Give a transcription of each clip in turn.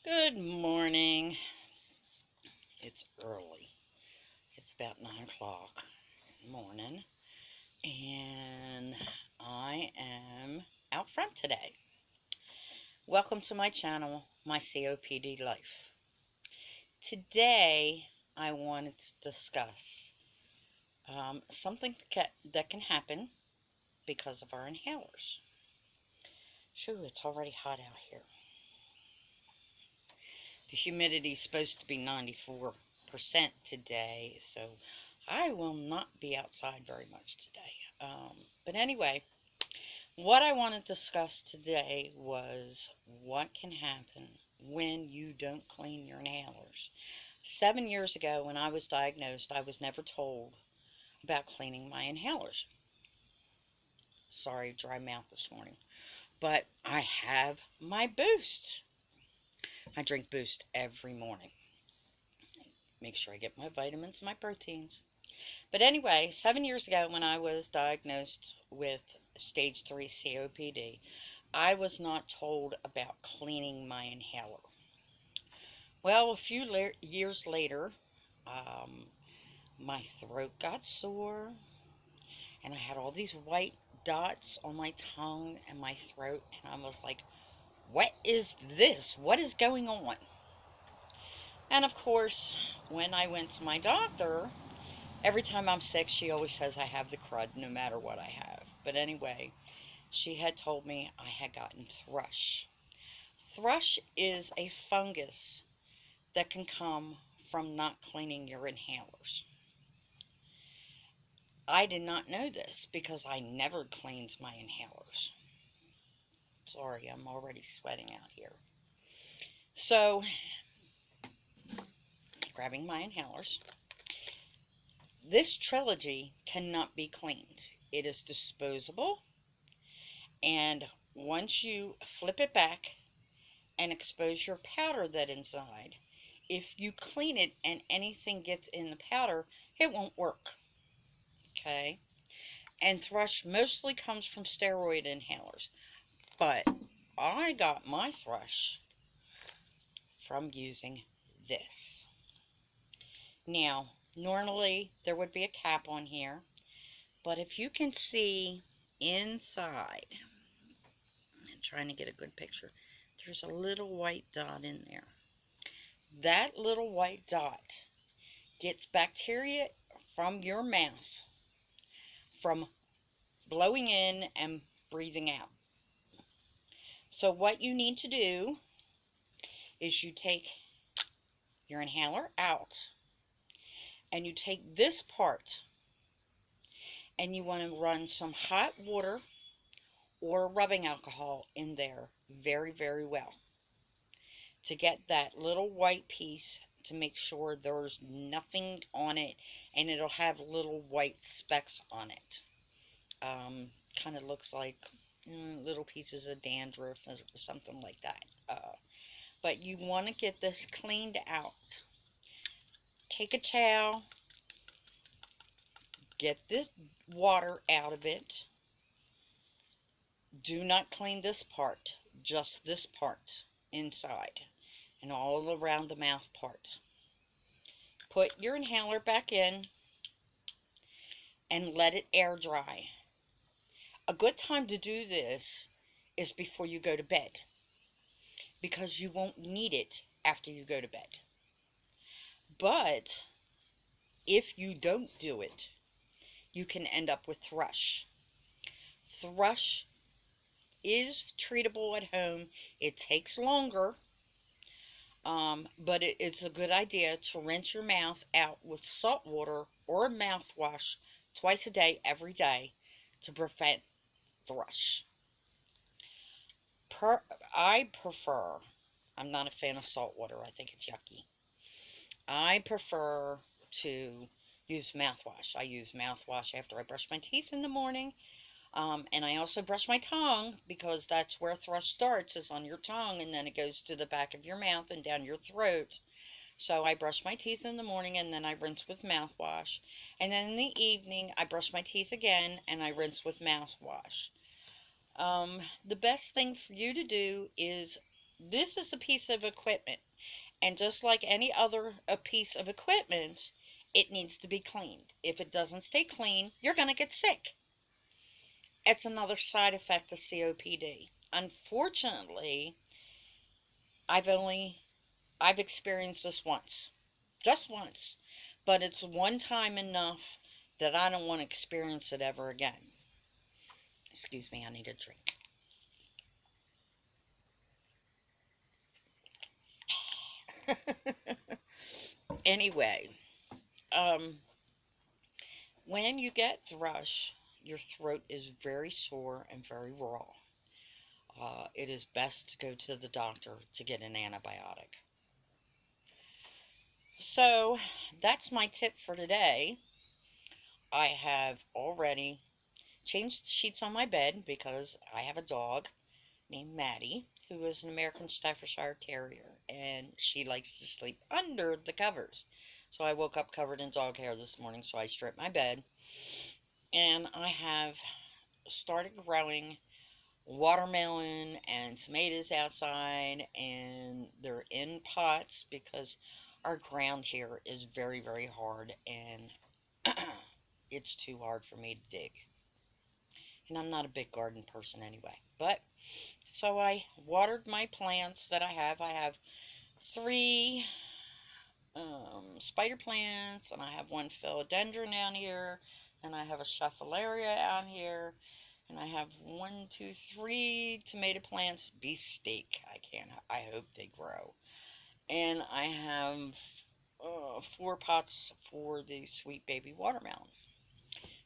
Good morning. It's early. It's about 9 o'clock in the morning, and I am out front today. Welcome to my channel, My COPD Life. Today, I wanted to discuss something that can happen because of our inhalers. Shoo, it's already hot out here. The humidity is supposed to be 94% today, so I will not be outside very much today. But anyway, what I want to discuss today was what can happen when you don't clean your inhalers. 7 years ago, when I was diagnosed, I was never told about cleaning my inhalers. Sorry, dry mouth this morning. But I have my Boost. I drink Boost every morning. Make sure I get my vitamins and my proteins. But anyway, 7 years ago when I was diagnosed with stage 3 COPD, I was not told about cleaning my inhaler. Well, a few years later, um, my throat got sore, and I had all these white dots on my tongue and my throat, and I was like, what is this? What is going on? And of course, when I went to my doctor, every time I'm sick, she always says I have the crud no matter what I have. But anyway, she had told me I had gotten thrush. Thrush is a fungus that can come from not cleaning your inhalers. I did not know this because I never cleaned my inhalers. Sorry, I'm already sweating out here. So, grabbing my inhalers. This trilogy cannot be cleaned. It is disposable, and once you flip it back and expose your powder that inside, if you clean it and anything gets in the powder, it won't work. Okay? And thrush mostly comes from steroid inhalers. But I got my thrush from using this. Now, normally there would be a cap on here, but if you can see inside, I'm trying to get a good picture, there's a little white dot in there. That little white dot gets bacteria from your mouth from blowing in and breathing out. So what you need to do is you take your inhaler out and you take this part and you want to run some hot water or rubbing alcohol in there very, very well to get that little white piece, to make sure there's nothing on it, and it'll have little white specks on it. Kind of looks like little pieces of dandruff or something like that. But you want to get this cleaned out. Take a towel, get the water out of it. Do not clean this part, just this part inside and all around the mouth part. Put your inhaler back in and let it air dry. A good time to do this is before you go to bed, because you won't need it after you go to bed. But if you don't do it, you can end up with thrush. Thrush is treatable at home. It takes longer, but it's a good idea to rinse your mouth out with salt water or mouthwash twice a day, every day, to prevent thrush. I prefer, I'm not a fan of salt water. I think it's yucky. I prefer to use mouthwash. I use mouthwash after I brush my teeth in the morning. And I also brush my tongue, because that's where thrush starts, is on your tongue, and then it goes to the back of your mouth and down your throat. So I brush my teeth in the morning, and then I rinse with mouthwash. And then in the evening, I brush my teeth again, and I rinse with mouthwash. The best thing for you to do is This is a piece of equipment, and just like any other a piece of equipment, it needs to be cleaned. If it doesn't stay clean, you're going to get sick. It's another side effect of COPD. Unfortunately, I've only I've experienced this once. Just once. But it's one time enough that I don't want to experience it ever again. Excuse me, I need a drink. Anyway, um, when you get thrush, your throat is very sore and very raw. It is best to go to the doctor to get an antibiotic. So, that's my tip for today. I have already changed the sheets on my bed because I have a dog named Maddie, who is an American Staffordshire Terrier, and she likes to sleep under the covers. So I woke up covered in dog hair this morning, so I stripped my bed, and I have started growing watermelon and tomatoes outside, and they're in pots because our ground here is very, very hard, and it's too hard for me to dig. And I'm not a big garden person anyway. But so I watered my plants that I have. I have three spider plants, and I have one philodendron down here, and I have a scheffeleria out here, and I have one, two, three tomato plants, beefsteak. I hope they grow. And I have four pots for the sweet baby watermelon.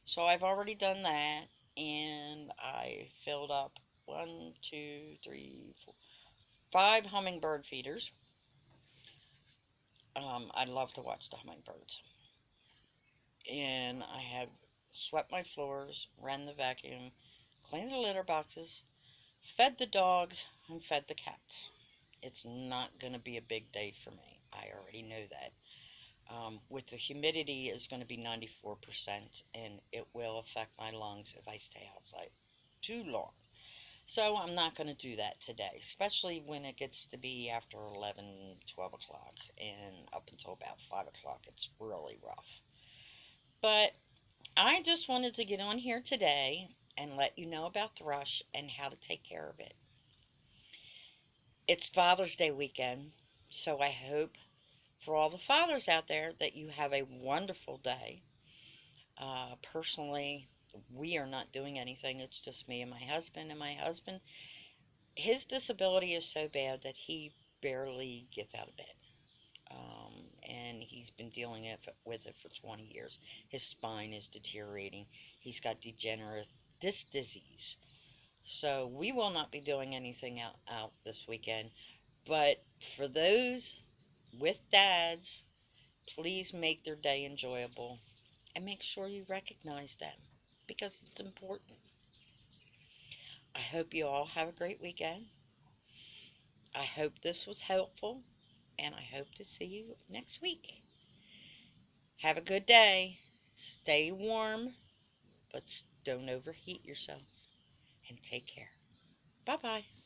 So I've already done that, and I filled up one, two, three, four, five hummingbird feeders. I love to watch the hummingbirds. And I have swept my floors, ran the vacuum, cleaned the litter boxes, fed the dogs, and fed the cats. It's not going to be a big day for me. I already know that. With the humidity is going to be 94%, and it will affect my lungs if I stay outside too long. So I'm not going to do that today, especially when it gets to be after 11, 12 o'clock, and up until about 5 o'clock. It's really rough. But I just wanted to get on here today and let you know about thrush and how to take care of it. It's Father's Day weekend, so I hope for all the fathers out there that you have a wonderful day. Personally, we are not doing anything. It's just me and my husband. And my husband, his disability is so bad that he barely gets out of bed. And he's been dealing with it for 20 years. His spine is deteriorating. He's got degenerative disc disease. So we will not be doing anything out this weekend. But for those with dads, please make their day enjoyable and make sure you recognize them because it's important. I hope you all have a great weekend. I hope this was helpful, and I hope to see you next week. Have a good day. Stay warm, but don't overheat yourself. And take care. Bye bye.